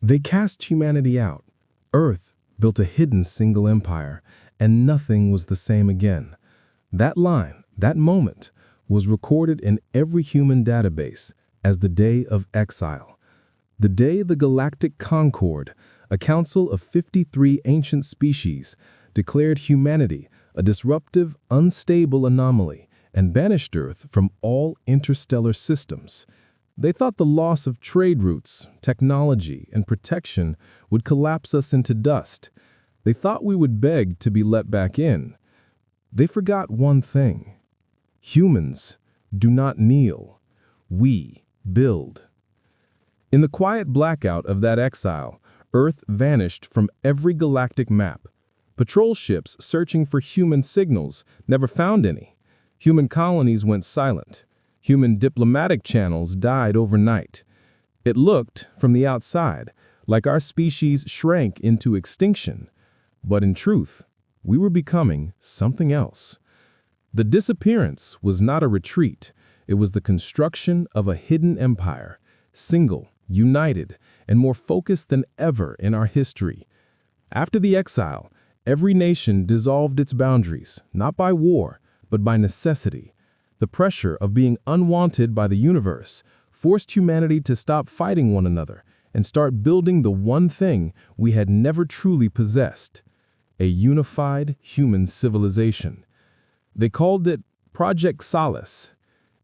They cast humanity out. Earth built a hidden single empire, and nothing was the same again. That line, that moment, was recorded in every human database as the day of exile. The day the Galactic Concord, a council of 53 ancient species, declared humanity a disruptive, unstable anomaly and banished Earth from all interstellar systems. They thought the loss of trade routes, technology, and protection would collapse us into dust. They thought we would beg to be let back in. They forgot one thing. Humans do not kneel. We build. In the quiet blackout of that exile, Earth vanished from every galactic map. Patrol ships searching for human signals never found any. Human colonies went silent. Human diplomatic channels died overnight. It looked, from the outside, like our species shrank into extinction. But in truth, we were becoming something else. The disappearance was not a retreat. It was the construction of a hidden empire, single, united, and more focused than ever in our history. After the exile, every nation dissolved its boundaries, not by war, but by necessity. The pressure of being unwanted by the universe forced humanity to stop fighting one another and start building the one thing we had never truly possessed: a unified human civilization. They called it Project Solace.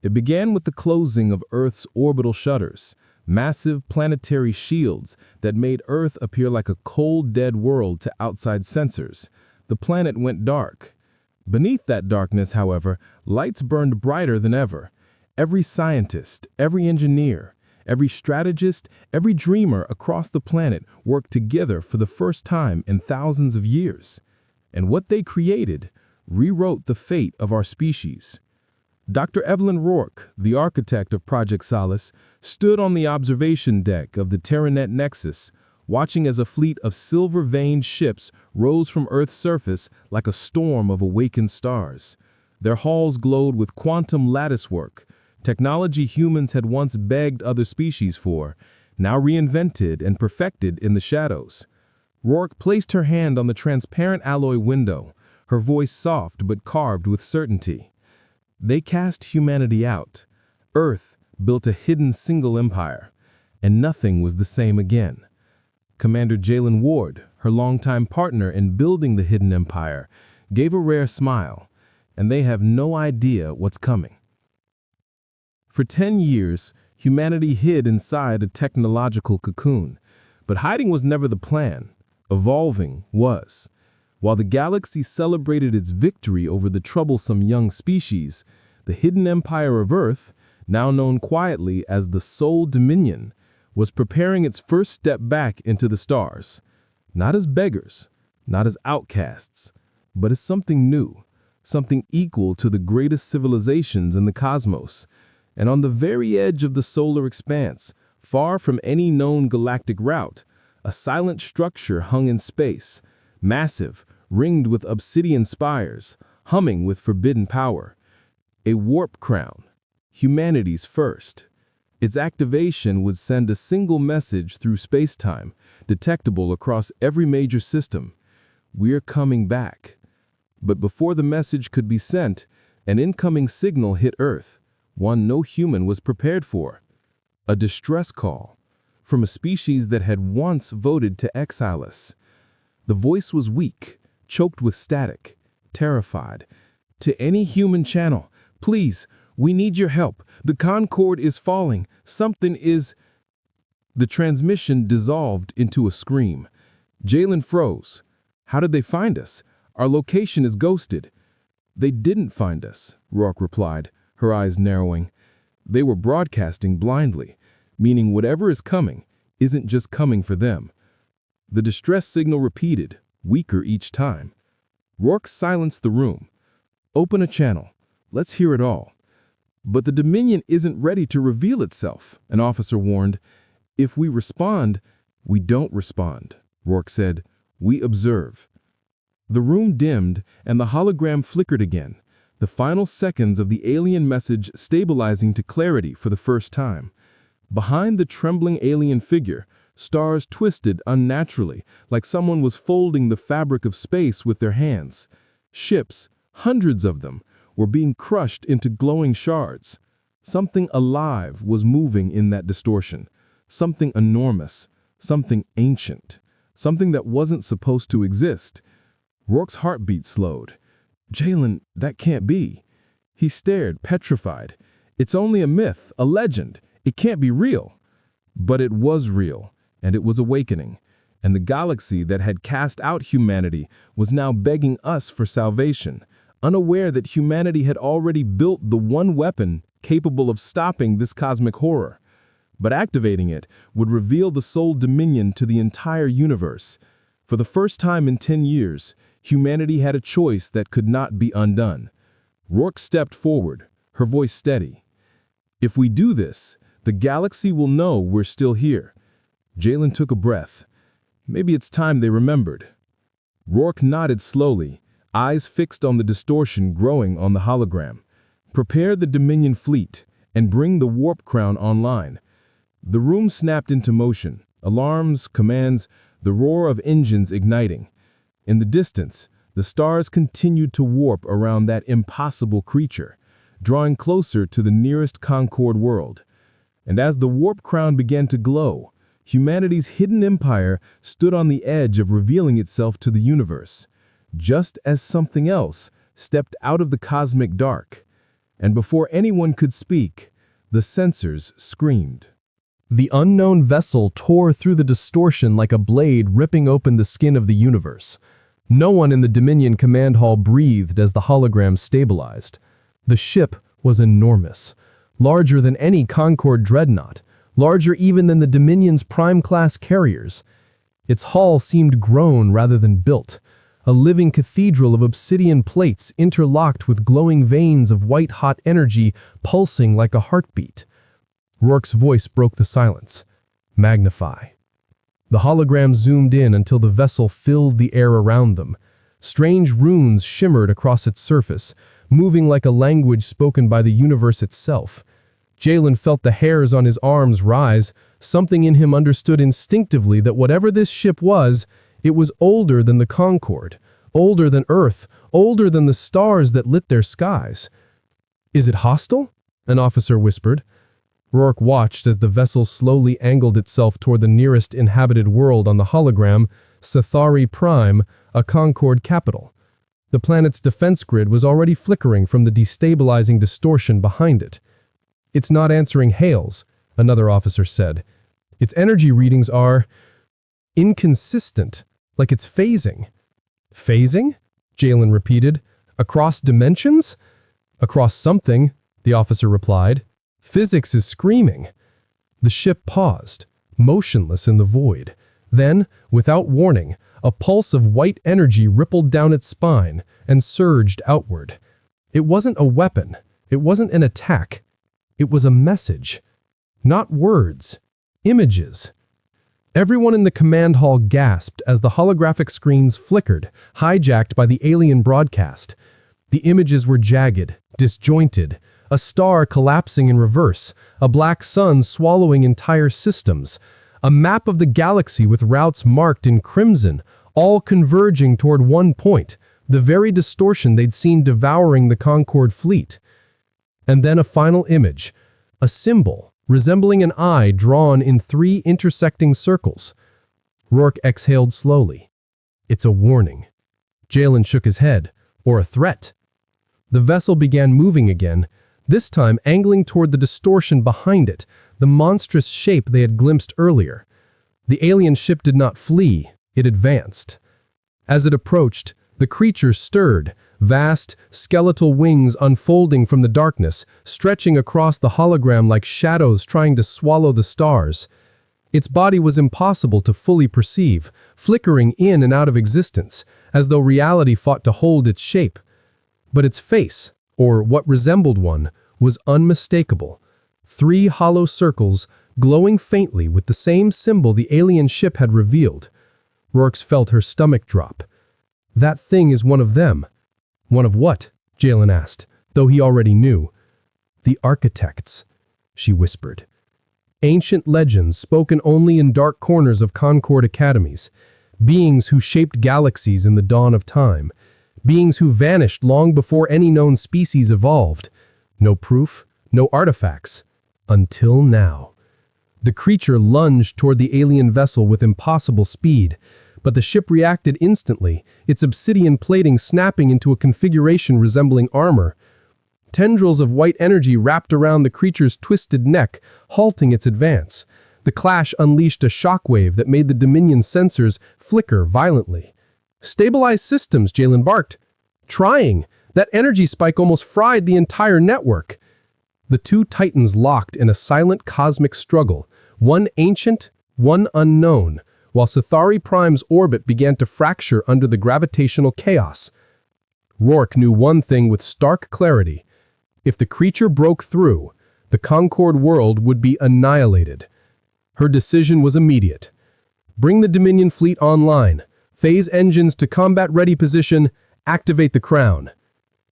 It began with the closing of Earth's orbital shutters, massive planetary shields that made Earth appear like a cold, dead world to outside sensors. The planet went dark. Beneath that darkness, however, lights burned brighter than ever. Every scientist, every engineer, every strategist, every dreamer across the planet worked together for the first time in thousands of years. And what they created rewrote the fate of our species. Dr. Evelyn Rourke, the architect of Project Solace, stood on the observation deck of the Terranet Nexus, watching as a fleet of silver-veined ships rose from Earth's surface like a storm of awakened stars. Their halls glowed with quantum latticework, technology humans had once begged other species for, now reinvented and perfected in the shadows. Rourke placed her hand on the transparent alloy window, her voice soft but carved with certainty. They cast humanity out. Earth built a hidden single empire, and nothing was the same again. Commander Jalen Ward, her longtime partner in building the hidden empire, gave a rare smile, and they have no idea what's coming. For 10 years, humanity hid inside a technological cocoon, but hiding was never the plan. Evolving was. While the galaxy celebrated its victory over the troublesome young species, the hidden empire of Earth, now known quietly as the Soul Dominion, was preparing its first step back into the stars, not as beggars, not as outcasts, but as something new, something equal to the greatest civilizations in the cosmos. And on the very edge of the solar expanse, far from any known galactic route, a silent structure hung in space, massive, ringed with obsidian spires, humming with forbidden power. A warp crown, humanity's first. Its activation would send a single message through space-time, detectable across every major system. We're coming back. But before the message could be sent, an incoming signal hit Earth, one no human was prepared for. A distress call from a species that had once voted to exile us. The voice was weak, choked with static, terrified. To any human channel, please, we need your help. The Concord is falling. Something is... The transmission dissolved into a scream. Jalen froze. How did they find us? Our location is ghosted. They didn't find us, Rourke replied, her eyes narrowing. They were broadcasting blindly, meaning whatever is coming isn't just coming for them. The distress signal repeated, weaker each time. Rourke silenced the room. Open a channel. Let's hear it all. But the Dominion isn't ready to reveal itself, an officer warned. If we respond, we don't respond, Rourke said. We observe. The room dimmed and the hologram flickered again, the final seconds of the alien message stabilizing to clarity for the first time. Behind the trembling alien figure, Stars twisted unnaturally, like someone was folding the fabric of space with their hands. Ships, hundreds of them, were being crushed into glowing shards. Something alive was moving in that distortion. Something enormous, something ancient, something that wasn't supposed to exist. Rourke's heartbeat slowed. Jalen, that can't be. He stared, petrified. It's only a myth, a legend. It can't be real. But it was real, and it was awakening. And the galaxy that had cast out humanity was now begging us for salvation, unaware that humanity had already built the one weapon capable of stopping this cosmic horror. But activating it would reveal the sole dominion to the entire universe. For the first time in 10 years, humanity had a choice that could not be undone. Rourke stepped forward, her voice steady. If we do this, the galaxy will know we're still here. Jalen took a breath. Maybe it's time they remembered. Rourke nodded slowly, eyes fixed on the distortion growing on the hologram. Prepare the Dominion fleet and bring the warp crown online. The room snapped into motion, alarms, commands, the roar of engines igniting. In the distance, the stars continued to warp around that impossible creature, drawing closer to the nearest Concord world. And as the warp crown began to glow, humanity's hidden empire stood on the edge of revealing itself to the universe, just as something else stepped out of the cosmic dark. And before anyone could speak, the sensors screamed. The unknown vessel tore through the distortion like a blade ripping open the skin of the universe. No one in the Dominion command hall breathed as the hologram stabilized. The ship was enormous, larger than any Concord dreadnought, larger even than the Dominion's prime-class carriers. Its hull seemed grown rather than built, a living cathedral of obsidian plates interlocked with glowing veins of white-hot energy pulsing like a heartbeat. Rourke's voice broke the silence. Magnify. The hologram zoomed in until the vessel filled the air around them. Strange runes shimmered across its surface, moving like a language spoken by the universe itself. Jalen felt the hairs on his arms rise. Something in him understood instinctively that whatever this ship was, it was older than the Concord, older than Earth, older than the stars that lit their skies. "Is it hostile?" an officer whispered. Rourke watched as the vessel slowly angled itself toward the nearest inhabited world on the hologram, Sathari Prime, a Concord capital. The planet's defense grid was already flickering from the destabilizing distortion behind it. "It's not answering hails," another officer said. "Its energy readings are inconsistent, like it's phasing." "Phasing?" Jalen repeated. "Across dimensions?" "Across something," the officer replied. "Physics is screaming." The ship paused, motionless in the void. Then, without warning, a pulse of white energy rippled down its spine and surged outward. It wasn't a weapon. It wasn't an attack. It was a message. Not words. Images. Everyone in the command hall gasped as the holographic screens flickered, hijacked by the alien broadcast. The images were jagged, disjointed, a star collapsing in reverse, a black sun swallowing entire systems, a map of the galaxy with routes marked in crimson, all converging toward one point, the very distortion they'd seen devouring the Concord fleet. And then a final image, a symbol resembling an eye drawn in 3 intersecting circles. Rourke exhaled slowly. "It's a warning." Jalen shook his head. "Or a threat." The vessel began moving again, this time angling toward the distortion behind it, the monstrous shape they had glimpsed earlier. The alien ship did not flee, it advanced. As it approached, the creature stirred, vast, skeletal wings unfolding from the darkness, stretching across the hologram like shadows trying to swallow the stars. Its body was impossible to fully perceive, flickering in and out of existence, as though reality fought to hold its shape. But its face, or what resembled one, was unmistakable. 3 hollow circles, glowing faintly with the same symbol the alien ship had revealed. Rourke felt her stomach drop. "That thing is one of them." "One of what?" Jalen asked, though he already knew. "The architects," she whispered. ancient legends spoken only in dark corners of Concord academies, beings who shaped galaxies in the dawn of time, beings who vanished long before any known species evolved. No proof, no artifacts. Until now. The creature lunged toward the alien vessel with impossible speed, but the ship reacted instantly, its obsidian plating snapping into a configuration resembling armor. Tendrils of white energy wrapped around the creature's twisted neck, halting its advance. The clash unleashed a shockwave that made the Dominion sensors flicker violently. "Stabilize systems," Jalen barked. "Trying." That energy spike almost fried the entire network. The two titans locked in a silent cosmic struggle, one ancient, one unknown, while Sithari Prime's orbit began to fracture under the gravitational chaos. Rourke knew one thing with stark clarity. If the creature broke through, the Concord world would be annihilated. Her decision was immediate. Bring the Dominion fleet online, phase engines to combat-ready position, activate the crown.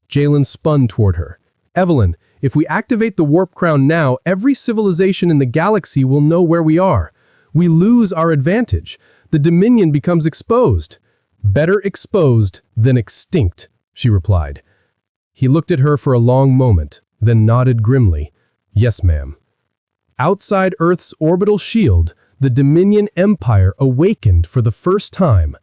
Jalen spun toward her. "Evelyn, if we activate the warp crown now, every civilization in the galaxy will know where we are. We lose our advantage. The Dominion becomes exposed." "Better exposed than extinct," she replied. He looked at her for a long moment, then nodded grimly. "Yes, ma'am." Outside Earth's orbital shield, the Dominion Empire awakened for the first time.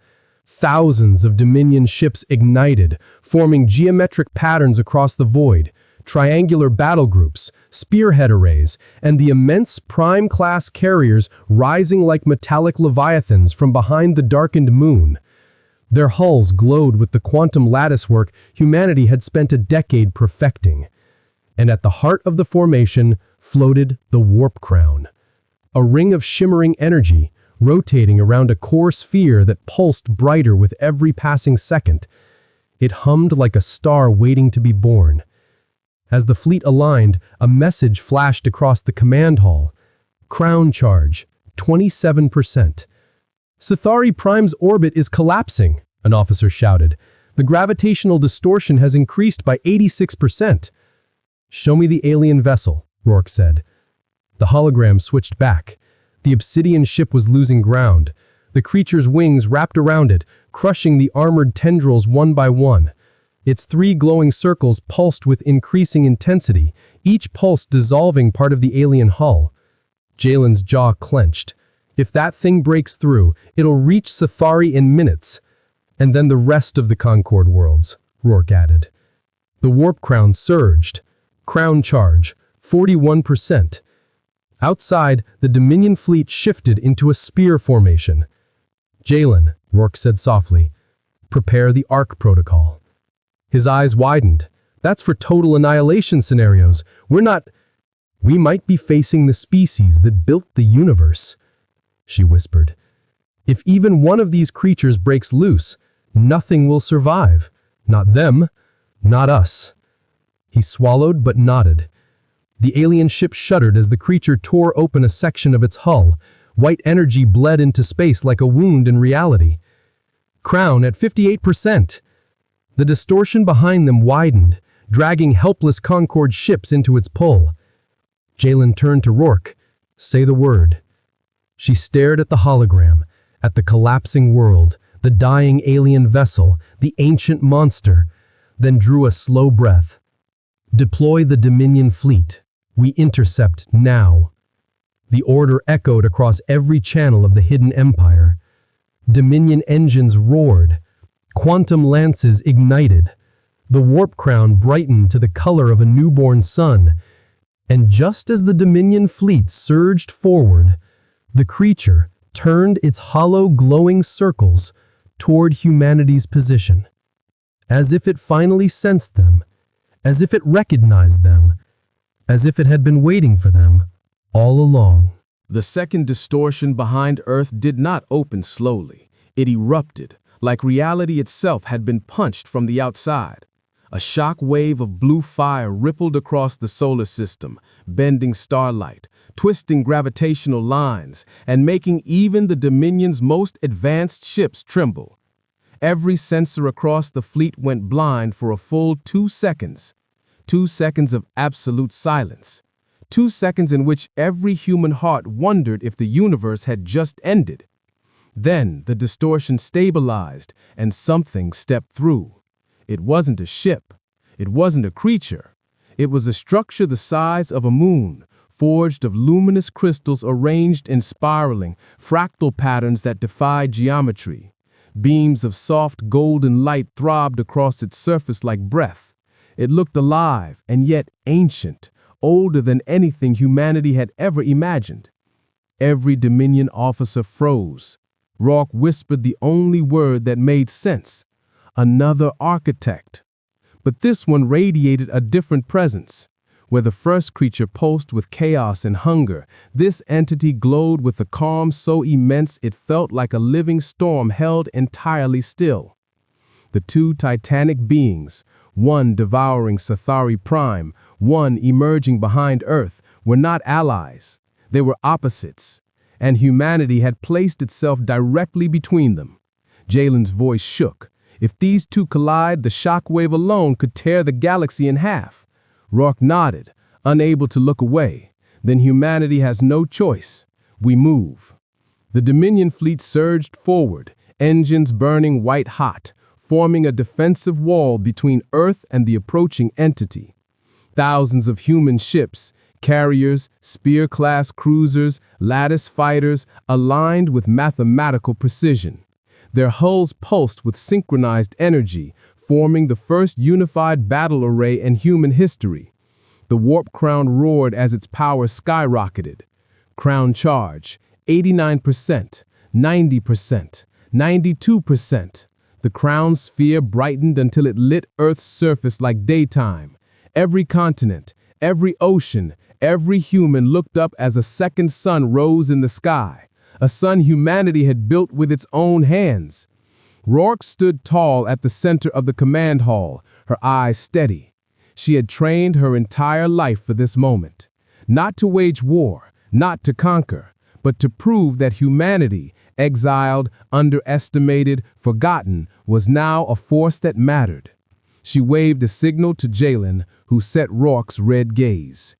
Thousands of Dominion ships ignited, forming geometric patterns across the void, triangular battle groups, spearhead arrays, and the immense Prime-class carriers rising like metallic leviathans from behind the darkened moon. Their hulls glowed with the quantum latticework humanity had spent a decade perfecting. And at the heart of the formation floated the warp crown, a ring of shimmering energy rotating around a core sphere that pulsed brighter with every passing second. It hummed like a star waiting to be born. As the fleet aligned, a message flashed across the command hall. "Crown charge, 27%. "Sithari Prime's orbit is collapsing," an officer shouted. "The gravitational distortion has increased by 86%. "Show me the alien vessel," Rourke said. The hologram switched back. The obsidian ship was losing ground. The creature's wings wrapped around it, crushing the armored tendrils one by one. Its 3 glowing circles pulsed with increasing intensity, each pulse dissolving part of the alien hull. Jalen's jaw clenched. If that thing breaks through, it'll reach Sithari in minutes. "And then the rest of the Concord worlds," Rourke added. The warp crown surged. Crown charge, 41%. Outside, the Dominion fleet shifted into a spear formation. "Jalen," Rourke said softly, "prepare the Arc Protocol." His eyes widened. "That's for total annihilation scenarios. We might be facing the species that built the universe," she whispered. "If even one of these creatures breaks loose, nothing will survive. Not them, not us." He swallowed but nodded. The alien ship shuddered as the creature tore open a section of its hull. White energy bled into space like a wound in reality. "Crown at 58%. The distortion behind them widened, dragging helpless Concord ships into its pull. Jalen turned to Rourke. "Say the word." She stared at the hologram, at the collapsing world, the dying alien vessel, the ancient monster, then drew a slow breath. "Deploy the Dominion fleet. We intercept now." The order echoed across every channel of the hidden empire. Dominion engines roared. Quantum lances ignited. The warp crown brightened to the color of a newborn sun. And just as the Dominion fleet surged forward, the creature turned its hollow glowing circles toward humanity's position. As if it finally sensed them, as if it recognized them, as if it had been waiting for them all along. The second distortion behind Earth did not open slowly. It erupted, like reality itself had been punched from the outside. A shock wave of blue fire rippled across the solar system, bending starlight, twisting gravitational lines, and making even the Dominion's most advanced ships tremble. Every sensor across the fleet went blind for a full 2 seconds. 2 seconds of absolute silence. 2 seconds in which every human heart wondered if the universe had just ended. Then the distortion stabilized and something stepped through. It wasn't a ship. It wasn't a creature. It was a structure the size of a moon, forged of luminous crystals arranged in spiraling, fractal patterns that defied geometry. Beams of soft golden light throbbed across its surface like breath. It looked alive and yet ancient, older than anything humanity had ever imagined. Every Dominion officer froze. Rourke whispered the only word that made sense: another architect. But this one radiated a different presence. Where the first creature pulsed with chaos and hunger, this entity glowed with a calm so immense it felt like a living storm held entirely still. The two titanic beings, one devouring Sathari Prime, one emerging behind Earth, were not allies. They were opposites, and humanity had placed itself directly between them. Jalen's voice shook. If these two collide, the shockwave alone could tear the galaxy in half. Rourke nodded, unable to look away. Then humanity has no choice. We move. The Dominion fleet surged forward, engines burning white-hot, forming a defensive wall between Earth and the approaching entity. Thousands of human ships, carriers, spear-class cruisers, lattice fighters, aligned with mathematical precision. Their hulls pulsed with synchronized energy, forming the first unified battle array in human history. The warp crown roared as its power skyrocketed. Crown charge, 89%, 90%, 92%. The crown sphere brightened until it lit Earth's surface like daytime. Every continent, every ocean, every human looked up as a second sun rose in the sky, a sun humanity had built with its own hands. Rourke stood tall at the center of the command hall, her eyes steady. She had trained her entire life for this moment, not to wage war, not to conquer, but to prove that humanity, exiled, underestimated, forgotten, was now a force that mattered. She waved a signal to Jalen, who set Rourke's red gaze.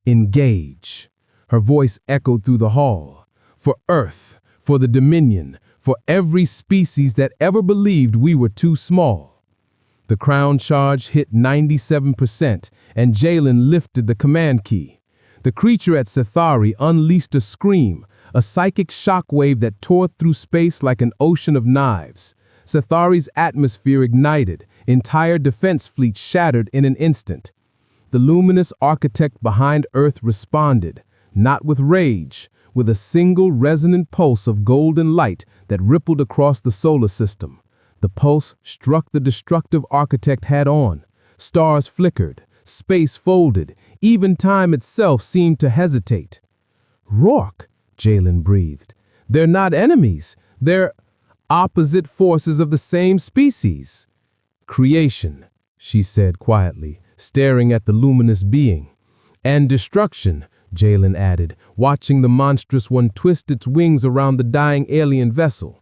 Engage. Her voice echoed through the hall. For Earth, for the Dominion, for every species that ever believed we were too small. The crown charge hit 97%, and Jalen lifted the command key. The creature at Sathari unleashed a scream, a psychic shockwave that tore through space like an ocean of knives. Sathari's atmosphere ignited, entire defense fleet shattered in an instant. The luminous architect behind Earth responded, not with rage, with a single resonant pulse of golden light that rippled across the solar system. The pulse struck the destructive architect head-on. Stars flickered, space folded, even time itself seemed to hesitate. "Rourke," Jalen breathed. "They're not enemies. They're opposite forces of the same species." "Creation," she said quietly, staring at the luminous being. "And destruction," Jalen added, watching the monstrous one twist its wings around the dying alien vessel.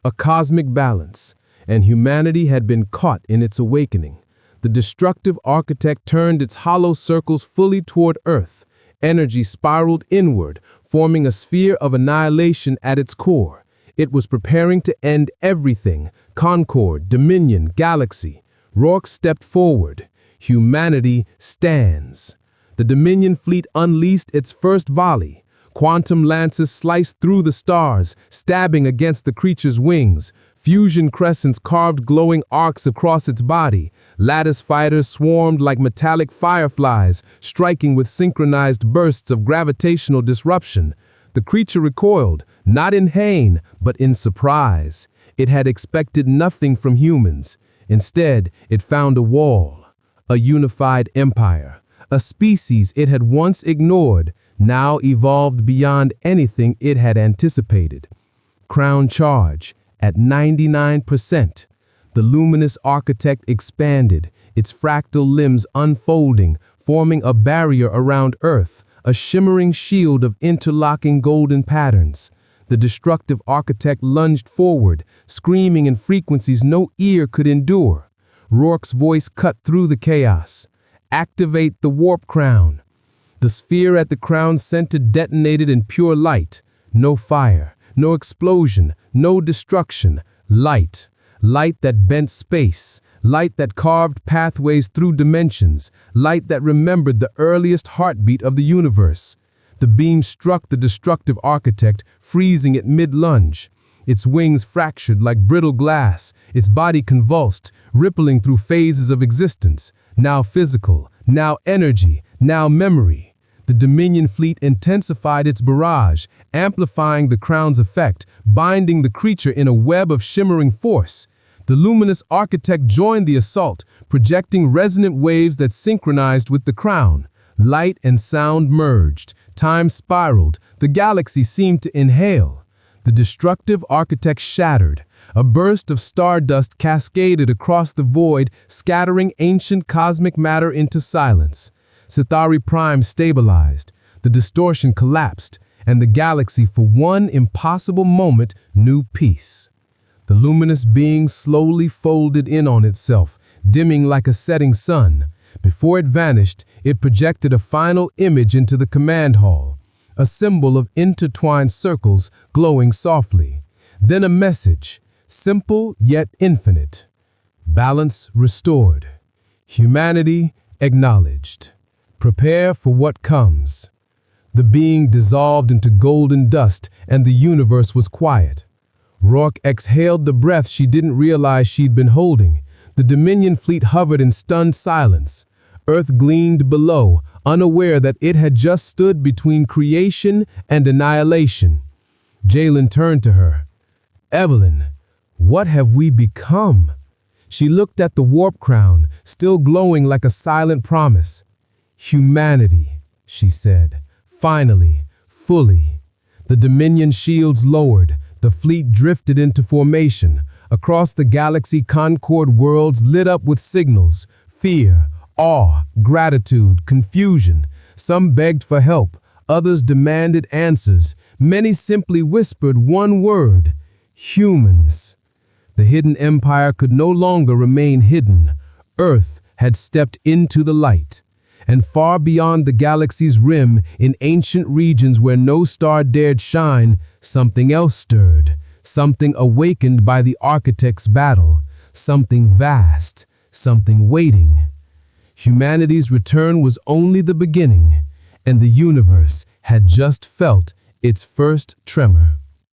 A cosmic balance, and humanity had been caught in its awakening. The destructive architect turned its hollow circles fully toward Earth. Energy spiraled inward, forming a sphere of annihilation at its core. It was preparing to end everything: Concord, Dominion, galaxy. Rourke stepped forward. Humanity stands. The Dominion fleet unleashed its first volley. Quantum lances sliced through the stars, stabbing against the creature's wings. Fusion crescents carved glowing arcs across its body. Lattice fighters swarmed like metallic fireflies, striking with synchronized bursts of gravitational disruption. The creature recoiled, not in pain, but in surprise. It had expected nothing from humans. Instead, it found a wall, a unified empire. A species it had once ignored, now evolved beyond anything it had anticipated. Crown charge at 99%. The luminous architect expanded, its fractal limbs unfolding, forming a barrier around Earth, a shimmering shield of interlocking golden patterns. The destructive architect lunged forward, screaming in frequencies no ear could endure. Rourke's voice cut through the chaos. "Activate the warp crown." The sphere at the crown's center detonated in pure light. No fire, no explosion, no destruction. Light. Light that bent space. Light that carved pathways through dimensions. Light that remembered the earliest heartbeat of the universe. The beam struck the destructive architect, freezing it mid-lunge. Its wings fractured like brittle glass, its body convulsed, rippling through phases of existence, now physical, now energy, now memory. The Dominion fleet intensified its barrage, amplifying the crown's effect, binding the creature in a web of shimmering force. The luminous architect joined the assault, projecting resonant waves that synchronized with the crown. Light and sound merged. Time spiraled. The galaxy seemed to inhale. The destructive architect shattered. A burst of stardust cascaded across the void, scattering ancient cosmic matter into silence. Cithari Prime stabilized. The distortion collapsed, and the galaxy, for one impossible moment, knew peace. The luminous being slowly folded in on itself, dimming like a setting sun. Before it vanished, it projected a final image into the command hall, a symbol of intertwined circles glowing softly. Then a message, simple yet infinite. Balance restored. Humanity acknowledged. Prepare for what comes. The being dissolved into golden dust, and the universe was quiet. Rourke exhaled the breath she didn't realize she'd been holding. The Dominion fleet hovered in stunned silence. Earth gleamed below, unaware that it had just stood between creation and annihilation. Jalen turned to her. "Evelyn, what have we become?" She looked at the warp crown, still glowing like a silent promise. "Humanity," she said, "finally, fully." The Dominion shields lowered. The fleet drifted into formation. Across the Galaxy Concord worlds lit up with signals, fear, awe, gratitude, confusion. Some begged for help, others demanded answers. Many simply whispered one word: humans. The hidden empire could no longer remain hidden. Earth had stepped into the light. And far beyond the galaxy's rim, in ancient regions where no star dared shine, something else stirred, something awakened by the architect's battle, something vast, something waiting. Humanity's return was only the beginning, and the universe had just felt its first tremor.